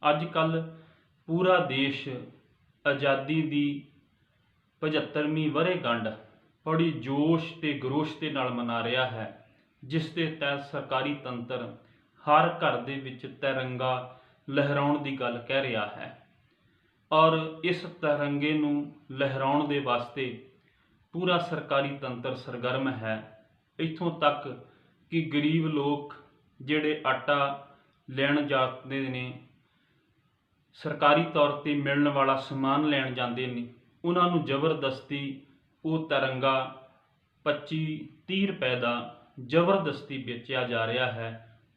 अज कल पूरा देश आज़ादी की 75वीं वरेगंढ बड़ी जोश ते गरोश के नाल मना रहा है, जिस दे तहत सरकारी तंत्र हर घर दे विच तिरंगा लहराउण की गल कह रहा है। और इस तिरंगे नूं लहराउण दे वास्ते पूरा सरकारी तंत्र सरगर्म है। इत्थों तक कि गरीब लोग जिहड़े आटा लैण जाते ने, सरकारी तौर पर मिलने वाला समान लैण जाते हैं, उन्होंने जबरदस्ती वो तिरंगा 25-30 रुपए का जबरदस्ती बेचा जा रहा है।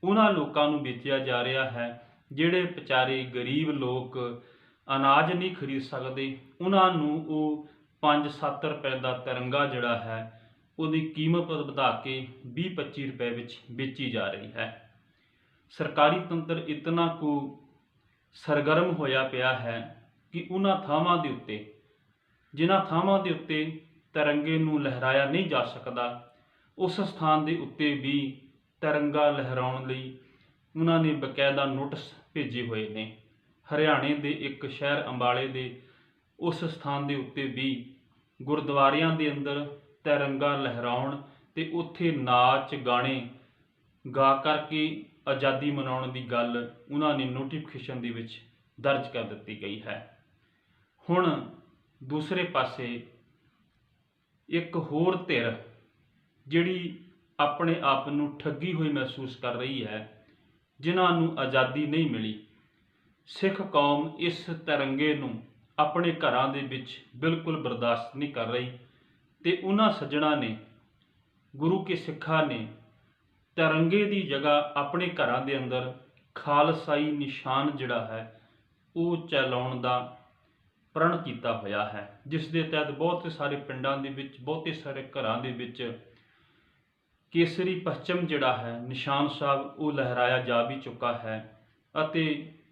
उन्होंने लोगों को बेचा जा रहा है जिहड़े बेचारे गरीब लोग अनाज नहीं खरीद सकते, उन्होंने वो 5-7 रुपए का तिरंगा जिहड़ा है उसकी कीमत वधा के 20-25 रुपए विच बेची जा रही है। सरकारी तंत्र इतना को सरगर्म होया पिया है कि उन्हां थावां दे उत्ते जिन्हां थावां दे उत्ते तिरंगे नूं लहराया नहीं जा सकता, उस स्थान के उत्ते भी तिरंगा लहराउण लई उन्होंने बकायदा नोटिस भेजे हुए ने। हरियाणे के एक शहर अंबाले के उस स्थान के उत्ते भी गुरुद्वारियां दे अंदर तिरंगा लहराउण ते उत्थे नाच गाने गा करके आज़ादी मनाउण की गल उन्होंने नोटिफिकेशन दे विच दर्ज कर दी गई है। हुण दूसरे पासे एक होर धिर जिहड़ी अपने आप नूं ठगी हुई महसूस कर रही है, जिन्होंने आज़ादी नहीं मिली, सिख कौम इस तिरंगे नूं अपने घरां दे विच बिल्कुल बर्दाश्त नहीं कर रही ते उन्हां सज्जणा ने, गुरु के सिखा ने तिरंगे की जगह अपने घरां दे अंदर खालसाई निशान जिहड़ा है वो चलाउण दा प्रण किया होया है, जिस दे तहत बहुत सारे पिंडां दे विच बहुत सारे घरां दे विच केसरी पश्चिम जिहड़ा है निशान साहब वो लहराया जा भी चुका है अते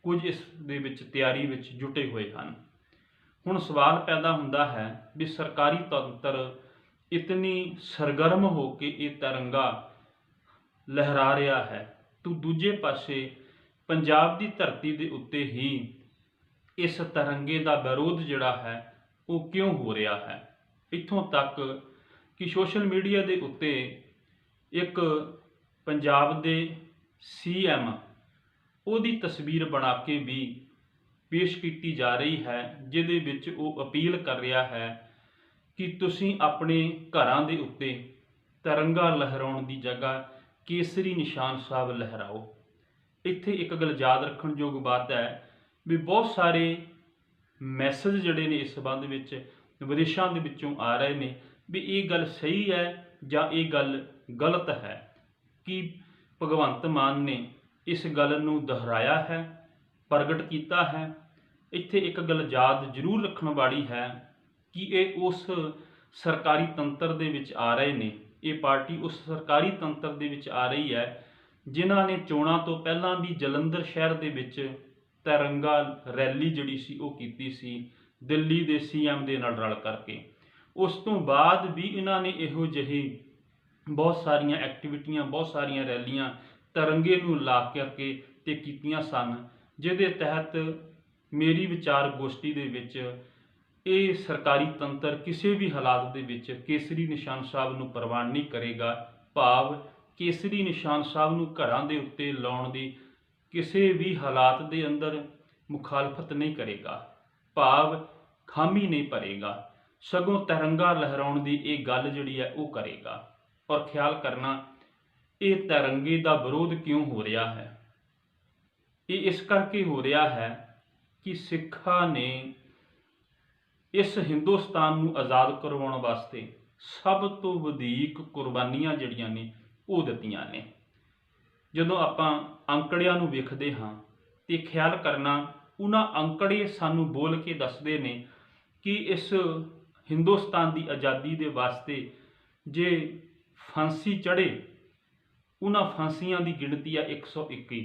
कुछ इस दे विच तैयारी विच जुटे हुए हैं। हुण सवाल पैदा हुंदा है भी सरकारी तंत्र इतनी सरगर्म हो के ये तिरंगा लहरा रहा है, तो दूजे पासे पंजाब की धरती के उत्ते ही इस तिरंगे का विरोध जिहड़ा है वो क्यों हो रहा है। इत्थों तक कि सोशल मीडिया के उत्ते एक पंजाब के CM ਉਹਦੀ तस्वीर बना के भी पेश की जा रही है, जिहदे विच वो अपील कर रहा है कि तुसीं अपने घरां दे उत्ते तिरंगा लहराउण की जगह केसरी निशान साहब लहराओ। इत्थे एक गल याद रखण योग बात है भी बहुत सारे मैसेज जिहड़े ने इस संबंध विच विदेशों के विचों आ रहे हैं भी ये गल सही है जां ये गल गलत है, कि भगवंत मान ने इस गल नूं दोहराया है, प्रगट किया है। इत्थे एक गल याद जरूर रखण वाली है कि ये उस सरकारी तंत्र दे विच आ रहे ने, ये पार्टी उस सरकारी तंत्र दे विच आ रही है जिन्हां ने चोणां तो पहलां भी जलंधर शहर दे विच तिरंगा रैली जिहड़ी सी वो कीती सी दिल्ली दे CM दे नाल रल करके। उस तो बाद भी इन्हां ने इहो जिही बहुत सारियां एक्टिविटियां बहुत सारियां रैलियां तिरंगे नूं ला करके ते कीतियां सन, जिहदे तहत मेरी विचार गोष्ठी दे विच ये सरकारी तंत्र किसी भी हालात दे विच केसरी निशान साहब नूं प्रवान नहीं करेगा, भाव केसरी निशान साहब नूं घरां दे उत्ते लाउण दी किसी भी हालात दे अंदर मुखालफत नहीं करेगा, भाव खामी नहीं भरेगा, सगों तिरंगा लहराउण दी ये गल जिहड़ी है वो करेगा। और ख्याल करना ये तिरंगे का विरोध क्यों हो रहा है, ये इस करके हो रहा है कि सिखा ने इस हिंदुस्तान नूं आज़ाद करवाउण वास्ते सब तो वधीक कुर्बानियां जिहड़ियां ने वो दित्तियां ने। जदों आपां अंकड़ियां नूं वेखदे हां ते ख्याल करना उन्हां अंकड़े सानूं बोल के दसदे ने कि इस हिंदुस्तान की आज़ादी दे वास्ते जे फांसी चढ़े उन्हां फांसियां की गिणती है 121।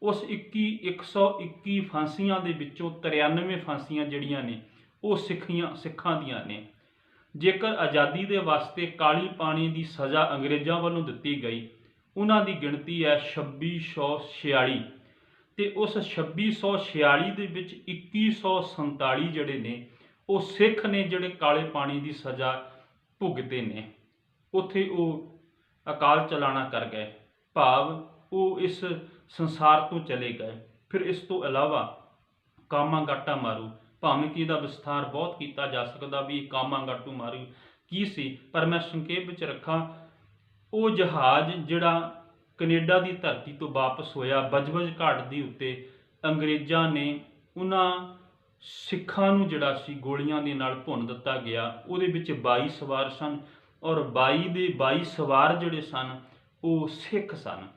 उस 121 फांसियां दे विचों 93 फांसियां जिहड़ियां ने वो सिखां दियां ने। जेकर आज़ादी दे वास्ते काली पानी की सज़ा अंग्रेज़ों वालों दिती गई, उन्हां दी गिणती है 2646 ਤੇ ਉਸ 2646 ਦੇ ਵਿੱਚ 2147 ਜਿਹੜੇ ਨੇ ਉਹ ਸਿੱਖ ਨੇ ਜਿਹੜੇ ਕਾਲੇ ਪਾਣੀ ਦੀ ਸਜ਼ਾ ਭੁਗਤੇ ਨੇ, ਉੱਥੇ ਉਹ ਅਕਾਲ ਚਲਾਣਾ ਕਰ ਗਏ, ਭਾਵ ਉਹ ਇਸ ਸੰਸਾਰ ਤੋਂ ਚਲੇ ਗਏ। ਫਿਰ ਇਸ ਤੋਂ ਇਲਾਵਾ ਕਾਮਾਗਾਟਾ ਮਾਰੂ, ਭਾਵੇਂ ਕਿ ਇਹਦਾ ਵਿਸਥਾਰ ਬਹੁਤ ਕੀਤਾ ਜਾ ਸਕਦਾ ਵੀ ਇਹ ਕਾਮਾਗਾਟੂ ਮਾਰੂ ਕੀ ਸੀ, ਪਰ ਮੈਂ ਸੰਖੇਪ ਵਿੱਚ ਰੱਖਾਂ। ਉਹ ਜਹਾਜ਼ ਜਿਹੜਾ ਕੈਨੇਡਾ ਦੀ ਧਰਤੀ ਤੋਂ ਵਾਪਸ ਹੋਇਆ, ਬਜਬਜ ਘਾਟ ਦੇ ਉੱਤੇ ਅੰਗਰੇਜ਼ਾਂ ਨੇ ਉਹਨਾਂ ਸਿੱਖਾਂ ਨੂੰ ਜਿਹੜਾ ਸੀ ਗੋਲੀਆਂ ਦੇ ਨਾਲ ਭੁੰਨ ਦਿੱਤਾ ਗਿਆ। ਉਹਦੇ ਵਿੱਚ 22 ਸਵਾਰ ਸਨ ਔਰ 22 ਦੇ 22 ਸਵਾਰ ਜਿਹੜੇ ਸਨ ਉਹ ਸਿੱਖ ਸਨ।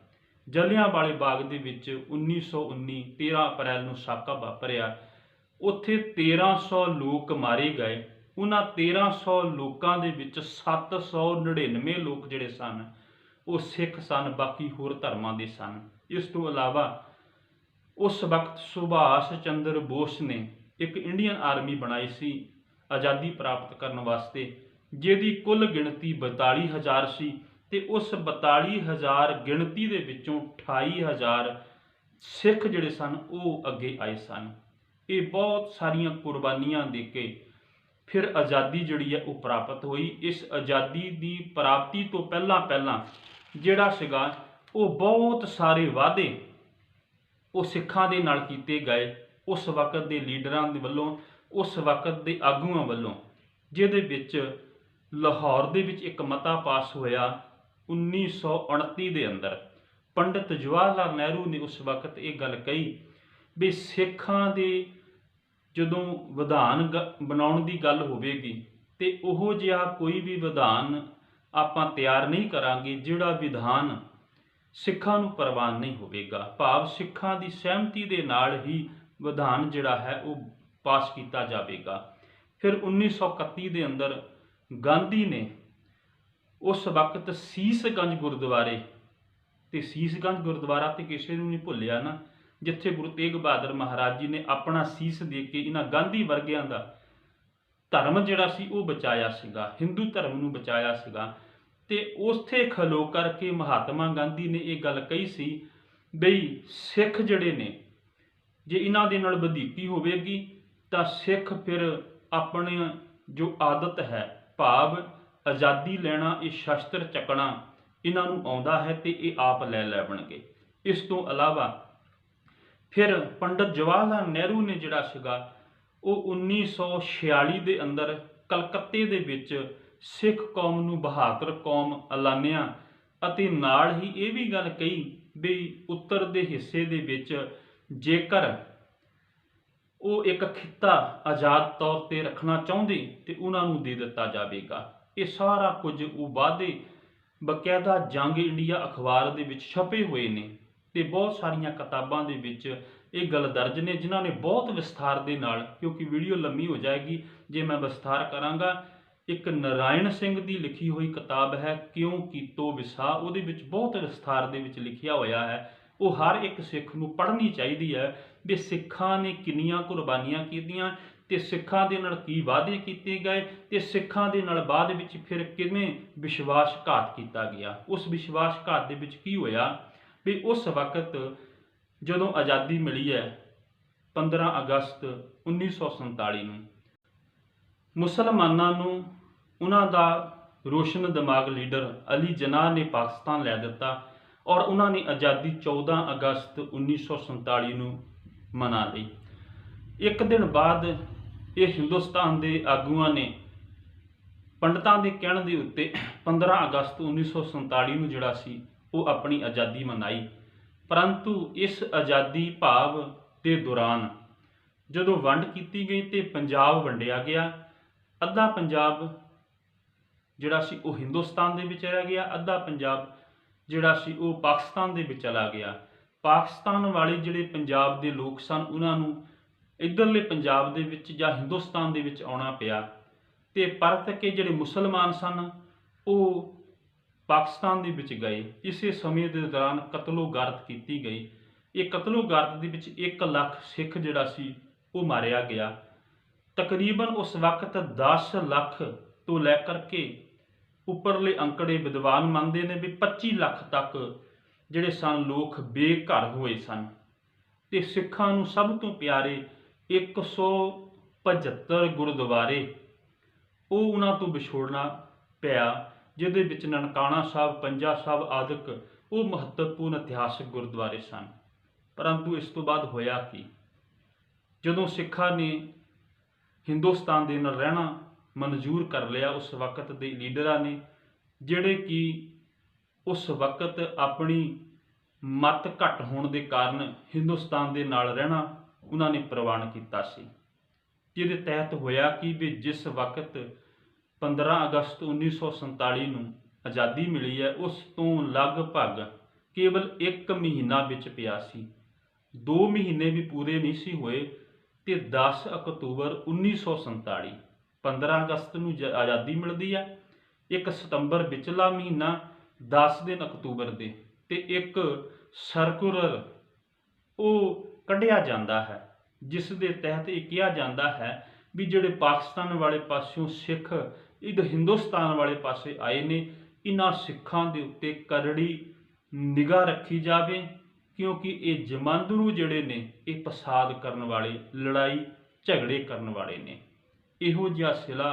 ਜਲਿਆਂਵਾਲੇ ਬਾਗ ਦੇ ਵਿੱਚ 1919 13 ਅਪ੍ਰੈਲ ਨੂੰ ਸਾਕਾ ਵਾਪਰਿਆ, ਉੱਥੇ 1300 ਲੋਕ ਮਾਰੇ ਗਏ। ਉਹਨਾਂ 1300 ਲੋਕਾਂ ਦੇ ਵਿੱਚ 799 ਲੋਕ ਜਿਹੜੇ ਸਨ ਉਹ ਸਿੱਖ ਸਨ, ਬਾਕੀ ਹੋਰ ਧਰਮਾਂ ਦੇ ਸਨ। ਇਸ ਤੋਂ ਇਲਾਵਾ ਉਸ ਵਕਤ ਸੁਭਾਸ਼ ਚੰਦਰ ਬੋਸ ਨੇ ਇੱਕ ਇੰਡੀਅਨ ਆਰਮੀ ਬਣਾਈ ਸੀ ਆਜ਼ਾਦੀ ਪ੍ਰਾਪਤ ਕਰਨ ਵਾਸਤੇ, ਜਿਹਦੀ ਕੁੱਲ ਗਿਣਤੀ 42,000 ਸੀ ਤੇ ਉਸ 42,000 ਗਿਣਤੀ ਦੇ ਵਿੱਚੋਂ 28,000 ਸਿੱਖ ਜਿਹੜੇ ਸਨ ਉਹ ਅੱਗੇ ਆਏ ਸਨ। ਇਹ ਬਹੁਤ ਸਾਰੀਆਂ ਕੁਰਬਾਨੀਆਂ ਦੇ ਕੇ ਫਿਰ ਆਜ਼ਾਦੀ ਜਿਹੜੀ ਹੈ ਉਹ ਪ੍ਰਾਪਤ ਹੋਈ। ਇਸ ਆਜ਼ਾਦੀ ਦੀ ਪ੍ਰਾਪਤੀ ਤੋਂ ਪਹਿਲਾਂ ਜਿਹੜਾ ਸੀਗਾ ਉਹ ਬਹੁਤ ਸਾਰੇ ਵਾਅਦੇ ਉਹ ਸਿੱਖਾਂ ਦੇ ਨਾਲ ਕੀਤੇ ਗਏ ਉਸ ਵਕਤ ਦੇ ਲੀਡਰਾਂ ਦੇ ਵੱਲੋਂ, ਉਸ ਵਕਤ ਦੇ ਆਗੂਆਂ ਵੱਲੋਂ, ਜਿਹਦੇ ਵਿੱਚ ਲਾਹੌਰ ਦੇ ਵਿੱਚ ਇੱਕ ਮਤਾ ਪਾਸ ਹੋਇਆ 1929 ਦੇ ਅੰਦਰ। ਪੰਡਿਤ ਜਵਾਹਰ ਲਾਲ ਨਹਿਰੂ ਨੇ ਉਸ ਵਕਤ ਇਹ ਗੱਲ ਕਹੀ ਵੀ ਸਿੱਖਾਂ ਦੇ ਜਦੋਂ ਵਿਧਾਨ ਬਣਾਉਣ ਦੀ ਗੱਲ ਹੋਵੇਗੀ ਤੇ ਉਹੋ ਜਿਹਾ ਕੋਈ ਵੀ ਵਿਧਾਨ ਆਪਾਂ ਤਿਆਰ ਨਹੀਂ ਕਰਾਂਗੇ ਜਿਹੜਾ ਵਿਧਾਨ ਸਿੱਖਾਂ ਨੂੰ ਪ੍ਰਵਾਨ ਨਹੀਂ ਹੋਵੇਗਾ, ਭਾਵ ਸਿੱਖਾਂ ਦੀ ਸਹਿਮਤੀ ਦੇ ਨਾਲ ਹੀ ਵਿਧਾਨ ਜਿਹੜਾ ਹੈ ਉਹ ਪਾਸ ਕੀਤਾ ਜਾਵੇਗਾ। ਫਿਰ 1931 ਦੇ ਅੰਦਰ ਗਾਂਧੀ ਨੇ ਉਸ ਵਕਤ ਸੀਸਗੰਜ ਗੁਰਦੁਆਰੇ, ਤੇ ਸੀਸਗੰਜ ਗੁਰਦੁਆਰਾ ਤੇ ਕਿਸੇ ਨੂੰ ਨਹੀਂ ਭੁੱਲਿਆ ਨਾ, ਜਿੱਥੇ ਗੁਰੂ ਤੇਗ ਬਹਾਦਰ ਮਹਾਰਾਜ ਜੀ ਨੇ ਆਪਣਾ ਸੀਸ ਦੇ ਕੇ ਇਹਨਾਂ ਗਾਂਧੀ ਵਰਗਿਆਂ ਦਾ ਧਰਮ ਜਿਹੜਾ ਸੀ ਉਹ ਬਚਾਇਆ ਸੀਗਾ, ਹਿੰਦੂ ਧਰਮ ਨੂੰ ਬਚਾਇਆ ਸੀਗਾ। ਤੇ ਉੱਥੇ ਖਲੋ ਕਰਕੇ ਮਹਾਤਮਾ ਗਾਂਧੀ ਨੇ ਇਹ ਗੱਲ ਕਹੀ ਸੀ ਬਈ ਸਿੱਖ ਜਿਹੜੇ ਨੇ ਜੇ ਇਹਨਾਂ ਦੇ ਨਾਲ ਵਧੀਕੀ ਹੋਵੇਗੀ ਤਾਂ ਸਿੱਖ ਫਿਰ ਆਪਣੀ ਜੋ ਆਦਤ ਹੈ, ਭਾਵ ਆਜ਼ਾਦੀ ਲੈਣਾ, ਇਹ ਸ਼ਸਤਰ ਚੱਕਣਾ ਇਹਨਾਂ ਨੂੰ ਆਉਂਦਾ ਹੈ ਤੇ ਇਹ ਆਪ ਲੈ ਲੈਣਗੇ। ਇਸ ਤੋਂ ਇਲਾਵਾ ਫਿਰ ਪੰਡਿਤ ਜਵਾਹਰ ਲਾਲ ਨਹਿਰੂ ਨੇ ਜਿਹੜਾ ਸੀਗਾ ਉਹ 1946 ਦੇ ਅੰਦਰ ਕਲਕੱਤੇ ਦੇ ਵਿੱਚ ਸਿੱਖ ਕੌਮ ਨੂੰ ਬਹਾਦਰ ਕੌਮ ਐਲਾਨਿਆ ਅਤੇ ਨਾਲ ਹੀ ਇਹ ਵੀ ਗੱਲ ਕਹੀ ਵੀ ਉੱਤਰ ਦੇ ਹਿੱਸੇ ਦੇ ਵਿੱਚ ਜੇਕਰ ਉਹ ਇੱਕ ਖਿੱਤਾ ਆਜ਼ਾਦ ਤੌਰ ਤੇ ਰੱਖਣਾ ਚਾਹੁੰਦੇ ਤੇ ਉਹਨਾਂ ਨੂੰ ਦੇ ਦਿੱਤਾ ਜਾਵੇਗਾ। ਇਹ ਸਾਰਾ ਕੁਝ ਉਹ ਵਾਅਦੇ ਬਕਾਇਦਾ ਜੰਗ ਇੰਡੀਆ ਅਖਬਾਰ ਦੇ ਵਿੱਚ ਛਪੇ ਹੋਏ ਨੇ ਤੇ ਬਹੁਤ ਸਾਰੀਆਂ ਕਿਤਾਬਾਂ ਦੇ ਵਿੱਚ ਇਹ ਗੱਲ ਦਰਜ ਨੇ, ਜਿਨ੍ਹਾਂ ਨੇ ਬਹੁਤ ਵਿਸਥਾਰ ਦੇ ਨਾਲ, ਕਿਉਂਕਿ ਵੀਡੀਓ ਲੰਮੀ ਹੋ ਜਾਏਗੀ ਜੇ ਮੈਂ ਵਿਸਥਾਰ ਕਰਾਂਗਾ। ਇੱਕ ਨਾਰਾਇਣ ਸਿੰਘ ਦੀ ਲਿਖੀ ਹੋਈ ਕਿਤਾਬ ਹੈ ਕਿਉਂ ਕੀਤੋ ਵਿਸਾ, ਉਹਦੇ ਵਿੱਚ ਬਹੁਤ ਵਿਸਥਾਰ ਦੇ ਵਿੱਚ ਲਿਖਿਆ ਹੋਇਆ ਹੈ। ਉਹ ਹਰ ਇੱਕ ਸਿੱਖ ਨੂੰ ਪੜ੍ਹਨੀ ਚਾਹੀਦੀ ਹੈ ਵੀ ਸਿੱਖਾਂ ਨੇ ਕਿੰਨੀਆਂ ਕੁਰਬਾਨੀਆਂ ਕੀਤੀਆਂ ਤੇ ਸਿੱਖਾਂ ਦੇ ਨਾਲ ਕੀ ਵਾਅਦੇ ਕੀਤੇ ਗਏ ਤੇ ਸਿੱਖਾਂ ਦੇ ਨਾਲ ਬਾਅਦ ਵਿੱਚ ਫਿਰ ਕਿਵੇਂ ਵਿਸ਼ਵਾਸਘਾਤ ਕੀਤਾ ਗਿਆ। ਉਸ ਵਿਸ਼ਵਾਸਘਾਤ ਦੇ ਵਿੱਚ ਕੀ ਹੋਇਆ ਵੀ ਉਸ ਵਕਤ ਜਦੋਂ ਆਜ਼ਾਦੀ ਮਿਲੀ ਹੈ 15 ਅਗਸਤ 1947 ਨੂੰ, ਮੁਸਲਮਾਨਾਂ ਨੂੰ ਉਹਨਾਂ ਦਾ ਰੋਸ਼ਨ ਦਿਮਾਗ ਲੀਡਰ ਅਲੀ ਜਨਾਹ ਨੇ ਪਾਕਿਸਤਾਨ ਲੈ ਦਿੱਤਾ ਔਰ ਉਹਨਾਂ ਨੇ ਆਜ਼ਾਦੀ 14 ਅਗਸਤ 1947 ਨੂੰ ਮਨਾ ਲਈ। ਇੱਕ ਦਿਨ ਬਾਅਦ ਇਹ ਹਿੰਦੁਸਤਾਨ ਦੇ ਆਗੂਆਂ ਨੇ ਪੰਡਤਾਂ ਦੇ ਕਹਿਣ ਦੇ ਉੱਤੇ 15 ਅਗਸਤ 1947 ਨੂੰ ਜਿਹੜਾ ਸੀ ਉਹ ਆਪਣੀ ਆਜ਼ਾਦੀ ਮਨਾਈ। ਪਰੰਤੂ ਇਸ ਆਜ਼ਾਦੀ ਭਾਵ ਦੇ ਦੌਰਾਨ ਜਦੋਂ ਵੰਡ ਕੀਤੀ ਗਈ ਤੇ ਪੰਜਾਬ ਵੰਡਿਆ ਗਿਆ, ਅੱਧਾ ਪੰਜਾਬ ਜਿਹੜਾ ਸੀ ਉਹ ਹਿੰਦੁਸਤਾਨ ਦੇ ਵਿੱਚ ਰਹਿ ਗਿਆ, ਅੱਧਾ ਪੰਜਾਬ ਜਿਹੜਾ ਸੀ ਉਹ ਪਾਕਿਸਤਾਨ ਦੇ ਵਿੱਚ ਚਲਾ ਗਿਆ। ਪਾਕਿਸਤਾਨ ਵਾਲੇ ਜਿਹੜੇ ਪੰਜਾਬ ਦੇ ਲੋਕ ਸਨ ਉਹਨਾਂ ਨੂੰ ਇੱਧਰਲੇ ਪੰਜਾਬ ਦੇ ਵਿੱਚ ਜਾਂ ਹਿੰਦੁਸਤਾਨ ਦੇ ਵਿੱਚ ਆਉਣਾ ਪਿਆ ਤੇ ਪਰਤ ਕੇ ਜਿਹੜੇ ਮੁਸਲਮਾਨ ਸਨ ਉਹ ਪਾਕਿਸਤਾਨ ਦੇ ਵਿੱਚ ਗਏ। ਇਸੇ ਸਮੇਂ ਦੇ ਦੌਰਾਨ ਕਤਲੋ-ਗਾਰਤ ਕੀਤੀ ਗਈ। ਇਹ ਕਤਲੋ-ਗਾਰਤ ਦੇ ਵਿੱਚ 1 ਲੱਖ ਸਿੱਖ ਜਿਹੜਾ ਸੀ ਉਹ ਮਾਰਿਆ ਗਿਆ। ਤਕਰੀਬਨ ਉਸ ਵਕਤ 10 ਲੱਖ ਤੋਂ ਲੈ ਕਰਕੇ ਉੱਪਰਲੇ ਅੰਕੜੇ ਵਿਦਵਾਨ ਮੰਨਦੇ ਨੇ ਵੀ 25 ਲੱਖ ਤੱਕ ਜਿਹੜੇ ਸਨ ਲੋਕ ਬੇਘਰ ਹੋਏ ਸਨ। ਤੇ ਸਿੱਖਾਂ ਨੂੰ ਸਭ ਤੋਂ ਪਿਆਰੇ 175 ਗੁਰਦੁਆਰੇ ਉਹ ਉਹਨਾਂ ਤੋਂ ਵਿਛੋੜਨਾ ਪਿਆ, ਜਿਹਦੇ ਵਿੱਚ ਨਨਕਾਣਾ ਸਾਹਿਬ, ਪੰਜਾ ਸਾਹਿਬ ਆਦਿਕ ਉਹ ਮਹੱਤਵਪੂਰਨ ਇਤਿਹਾਸਕ ਗੁਰਦੁਆਰੇ ਸਨ। ਪਰੰਤੂ ਇਸ ਤੋਂ ਬਾਅਦ ਹੋਇਆ ਕੀ, ਜਦੋਂ ਸਿੱਖਾਂ ਨੇ ਹਿੰਦੁਸਤਾਨ ਦੇ ਨਾਲ ਰਹਿਣਾ ਮਨਜ਼ੂਰ ਕਰ ਲਿਆ, ਉਸ ਵਕਤ ਦੇ ਲੀਡਰਾਂ ਨੇ, ਜਿਹੜੇ ਕਿ ਉਸ ਵਕਤ ਆਪਣੀ ਮੱਤ ਘੱਟ ਹੋਣ ਦੇ ਕਾਰਨ ਹਿੰਦੁਸਤਾਨ ਦੇ ਨਾਲ ਰਹਿਣਾ ਉਹਨਾਂ ਨੇ ਪ੍ਰਵਾਨ ਕੀਤਾ ਸੀ। ਜਿਹਦੇ ਤਹਿਤ ਹੋਇਆ ਕਿ ਵੀ ਜਿਸ ਵਕਤ 15 ਅਗਸਤ 1947 ਨੂੰ ਆਜ਼ਾਦੀ ਮਿਲੀ ਹੈ, ਉਸ ਤੋਂ ਲਗਭਗ ਕੇਵਲ 1 ਮਹੀਨਾ ਵਿੱਚ ਪਿਆ ਸੀ, 2 ਮਹੀਨੇ ਵੀ ਪੂਰੇ ਨਹੀਂ ਸੀ ਹੋਏ। ਤੇ 10 ਅਕਤੂਬਰ 1947, 15 ਅਗਸਤ ਨੂੰ ਆਜ਼ਾਦੀ ਮਿਲਦੀ ਹੈ, 1 ਸਤੰਬਰ ਵਿਚਲਾ ਮਹੀਨਾ, 10 ਦਿਨ ਅਕਤੂਬਰ ਦੇ, ਤੇ ਇੱਕ ਸਰਕੂਲਰ ਉਹ ਕੱਢਿਆ ਜਾਂਦਾ ਹੈ, ਜਿਸ ਦੇ ਤਹਿਤ ਇਹ ਕਿਹਾ ਜਾਂਦਾ ਹੈ ਵੀ ਜਿਹੜੇ ਪਾਕਿਸਤਾਨ ਵਾਲੇ ਪਾਸਿਓਂ ਸਿੱਖ ਹਿੰਦੁਸਤਾਨ ਵਾਲੇ ਪਾਸੇ ਆਏ ਨੇ, ਇਹਨਾਂ ਸਿੱਖਾਂ ਦੇ ਉੱਤੇ ਕਰੜੀ ਨਿਗਾਹ ਰੱਖੀ ਜਾਵੇ, ਕਿਉਂਕਿ ਇਹ ਜਮਾਂਦਰੂ ਜਿਹੜੇ ਨੇ ਇਹ ਫਸਾਦ ਕਰਨ ਵਾਲੇ, ਲੜਾਈ ਝਗੜੇ ਕਰਨ ਵਾਲੇ ਨੇ। ਇਹੋ ਜਿਹਾ ਸਿਲਾ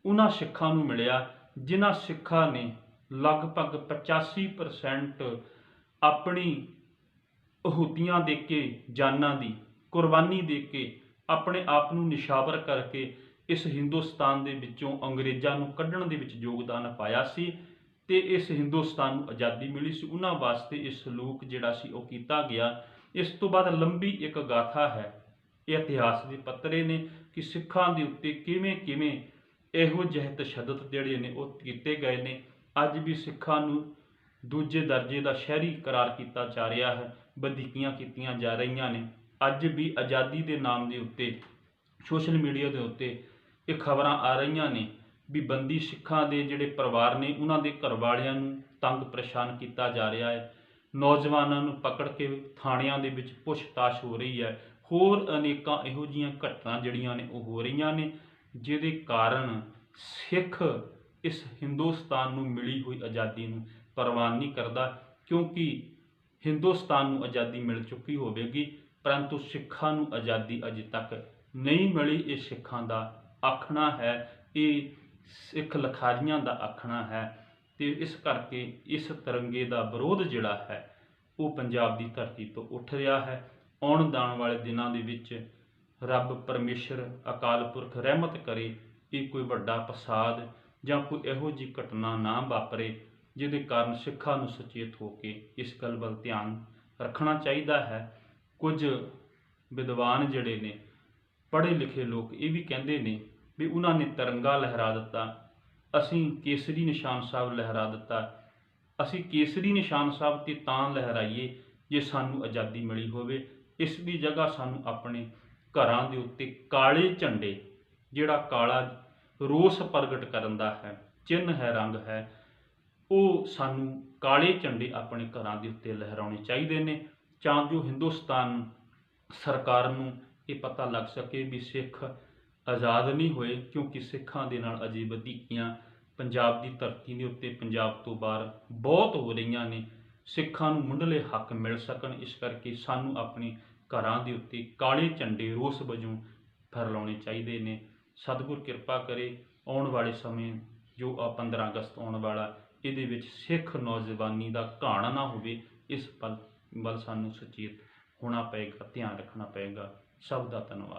ਉਹਨਾਂ ਸਿੱਖਾਂ ਨੂੰ ਮਿਲਿਆ ਜਿਨ੍ਹਾਂ ਸਿੱਖਾਂ ਨੇ ਲਗਭਗ 85% ਆਪਣੀ ਅਹੂਤੀਆਂ ਦੇ ਕੇ, ਜਾਨਾਂ ਦੀ ਕੁਰਬਾਨੀ ਦੇ ਕੇ, ਆਪਣੇ ਆਪ ਨੂੰ ਨਿਸ਼ਾਵਰ ਕਰਕੇ ਇਸ ਹਿੰਦੁਸਤਾਨ ਦੇ ਵਿੱਚੋਂ ਅੰਗਰੇਜ਼ਾਂ ਨੂੰ ਕੱਢਣ ਦੇ ਵਿੱਚ ਯੋਗਦਾਨ ਪਾਇਆ ਸੀ ਤੇ ਇਸ ਹਿੰਦੁਸਤਾਨ ਨੂੰ ਆਜ਼ਾਦੀ ਮਿਲੀ ਸੀ। ਉਹਨਾਂ ਵਾਸਤੇ ਇਹ ਸਲੂਕ ਜਿਹੜਾ ਸੀ ਉਹ ਕੀਤਾ ਗਿਆ। ਇਸ ਤੋਂ ਬਾਅਦ ਲੰਬੀ ਇੱਕ ਗਾਥਾ ਹੈ, ਇਹ ਇਤਿਹਾਸ ਦੇ ਪੱਤਰੇ ਨੇ ਕਿ ਸਿੱਖਾਂ ਦੇ ਉੱਤੇ ਕਿਵੇਂ ਕਿਵੇਂ ਇਹੋ ਜਿਹੇ ਤਸ਼ੱਦਦ ਜਿਹੜੇ ਨੇ ਉਹ ਕੀਤੇ ਗਏ ਨੇ। ਅੱਜ ਵੀ ਸਿੱਖਾਂ ਨੂੰ ਦੂਜੇ ਦਰਜੇ ਦਾ ਸ਼ਹਿਰੀ ਕਰਾਰ ਕੀਤਾ ਜਾ ਰਿਹਾ ਹੈ, ਵਧੀਕੀਆਂ ਕੀਤੀਆਂ ਜਾ ਰਹੀਆਂ ਨੇ। ਅੱਜ ਵੀ ਆਜ਼ਾਦੀ ਦੇ ਨਾਮ ਦੇ ਉੱਤੇ ਸੋਸ਼ਲ ਮੀਡੀਆ ਦੇ ਉੱਤੇ ਇਹ ਖਬਰਾਂ ਆ ਰਹੀਆਂ ਨੇ ਵੀ ਬੰਦੀ ਸਿੱਖਾਂ ਦੇ ਜਿਹੜੇ ਪਰਿਵਾਰ ਨੇ ਉਹਨਾਂ ਦੇ ਘਰ ਵਾਲਿਆਂ ਨੂੰ ਤੰਗ ਪਰੇਸ਼ਾਨ ਕੀਤਾ ਜਾ ਰਿਹਾ ਹੈ, ਨੌਜਵਾਨਾਂ ਨੂੰ ਪਕੜ ਕੇ ਥਾਣਿਆਂ ਦੇ ਵਿੱਚ ਪੁੱਛਤਾਛ ਹੋ ਰਹੀ ਹੈ, ਹੋਰ ਅਨੇਕਾਂ ਇਹੋ ਜਿਹੀਆਂ ਘਟਨਾ ਜਿਹੜੀਆਂ ਨੇ ਉਹ ਹੋ ਰਹੀਆਂ ਨੇ, ਜਿਹਦੇ ਕਾਰਨ ਸਿੱਖ ਇਸ ਹਿੰਦੁਸਤਾਨ ਨੂੰ ਮਿਲੀ ਹੋਈ ਆਜ਼ਾਦੀ ਨੂੰ ਪ੍ਰਵਾਨ ਨਹੀਂ ਕਰਦਾ, ਕਿਉਂਕਿ ਹਿੰਦੁਸਤਾਨ ਨੂੰ ਆਜ਼ਾਦੀ ਮਿਲ ਚੁੱਕੀ ਹੋਵੇਗੀ ਪਰੰਤੂ ਸਿੱਖਾਂ ਨੂੰ ਆਜ਼ਾਦੀ ਅਜੇ ਤੱਕ ਨਹੀਂ ਮਿਲੀ। ਇਹ ਸਿੱਖਾਂ ਦਾ ਆਖਣਾ ਹੈ, ਇਹ ਸਿੱਖ ਲਖਾਰੀਆਂ ਦਾ ਆਖਣਾ ਹੈ ਤੇ ਇਸ ਕਰਕੇ ਇਸ ਤਿਰੰਗੇ ਦਾ ਵਿਰੋਧ ਜਿਹੜਾ ਹੈ ਉਹ ਪੰਜਾਬ ਦੀ ਧਰਤੀ ਤੋਂ ਉੱਠ ਰਿਹਾ ਹੈ। ਆਉਣ ਜਾਣ ਵਾਲੇ ਦਿਨਾਂ ਦੇ ਵਿੱਚ ਰੱਬ ਪਰਮੇਸ਼ਰ ਅਕਾਲ ਪੁਰਖ ਰਹਿਮਤ ਕਰੇ, ਇਹ ਕੋਈ ਵੱਡਾ ਫਸਾਦ ਜਾਂ ਕੋਈ ਇਹੋ ਜਿਹੀ ਘਟਨਾ ਨਾ ਵਾਪਰੇ ਜਿਹਦੇ ਕਾਰਨ ਸਿੱਖਾਂ ਨੂੰ ਸੁਚੇਤ ਹੋ ਕੇ ਇਸ ਗੱਲ ਵੱਲ ਧਿਆਨ ਰੱਖਣਾ ਚਾਹੀਦਾ ਹੈ। ਕੁਝ ਵਿਦਵਾਨ ਜਿਹੜੇ ਨੇ, ਪੜ੍ਹੇ ਲਿਖੇ ਲੋਕ, ਇਹ ਵੀ ਕਹਿੰਦੇ ਨੇ ਵੀ ਉਹਨਾਂ ਨੇ ਤਿਰੰਗਾ ਲਹਿਰਾ ਦਿੱਤਾ, ਅਸੀਂ ਕੇਸਰੀ ਨਿਸ਼ਾਨ ਸਾਹਿਬ ਲਹਿਰਾ ਦਿੱਤਾ। ਅਸੀਂ ਕੇਸਰੀ ਨਿਸ਼ਾਨ ਸਾਹਿਬ ਤੇ ਤਾਂ ਲਹਿਰਾਈਏ ਜੇ ਸਾਨੂੰ ਆਜ਼ਾਦੀ ਮਿਲੀ ਹੋਵੇ। ਇਸ ਦੀ ਜਗ੍ਹਾ ਸਾਨੂੰ ਆਪਣੇ ਘਰਾਂ ਦੇ ਉੱਤੇ ਕਾਲੇ ਝੰਡੇ, ਜਿਹੜਾ ਕਾਲਾ ਰੋਸ ਪ੍ਰਗਟ ਕਰਨ ਦਾ ਹੈ, ਚਿੰਨ੍ਹ ਹੈ, ਰੰਗ ਹੈ, ਉਹ ਸਾਨੂੰ ਕਾਲੇ ਝੰਡੇ ਆਪਣੇ ਘਰਾਂ ਦੇ ਉੱਤੇ ਲਹਿਰਾਉਣੇ ਚਾਹੀਦੇ ਨੇ, ਤਾਂ ਜੋ ਹਿੰਦੁਸਤਾਨ ਸਰਕਾਰ ਨੂੰ ਇਹ ਪਤਾ ਲੱਗ ਸਕੇ ਵੀ ਸਿੱਖ ਆਜ਼ਾਦ ਨਹੀਂ ਹੋਏ, ਕਿਉਂਕਿ ਸਿੱਖਾਂ ਦੇ ਨਾਲ ਅਜੇ ਵਧੀਕੀਆਂ ਪੰਜਾਬ ਦੀ ਧਰਤੀ ਦੇ ਉੱਤੇ, ਪੰਜਾਬ ਤੋਂ ਬਾਹਰ ਬਹੁਤ ਹੋ ਰਹੀਆਂ ਨੇ। ਸਿੱਖਾਂ ਨੂੰ ਮੁੱਢਲੇ ਹੱਕ ਮਿਲ ਸਕਣ, ਇਸ ਕਰਕੇ ਸਾਨੂੰ ਆਪਣੇ ਘਰਾਂ ਦੇ ਉੱਤੇ ਕਾਲੇ ਝੰਡੇ ਰੋਸ ਵਜੋਂ ਫਹਿਰਾਉਣੇ ਚਾਹੀਦੇ ਨੇ। ਸਤਿਗੁਰ ਕਿਰਪਾ ਕਰੇ, ਆਉਣ ਵਾਲੇ ਸਮੇਂ ਜੋ 15 ਅਗਸਤ ਆਉਣ ਵਾਲਾ, ਇਹਦੇ ਵਿੱਚ ਸਿੱਖ ਨੌਜਵਾਨੀ ਦਾ ਘਾਣ ਨਾ ਹੋਵੇ, ਇਸ ਵੱਲ ਸਾਨੂੰ ਸੁਚੇਤ ਹੋਣਾ ਪਏਗਾ, ਧਿਆਨ ਰੱਖਣਾ ਪਏਗਾ। ਸਭ ਦਾ ਧੰਨਵਾਦ।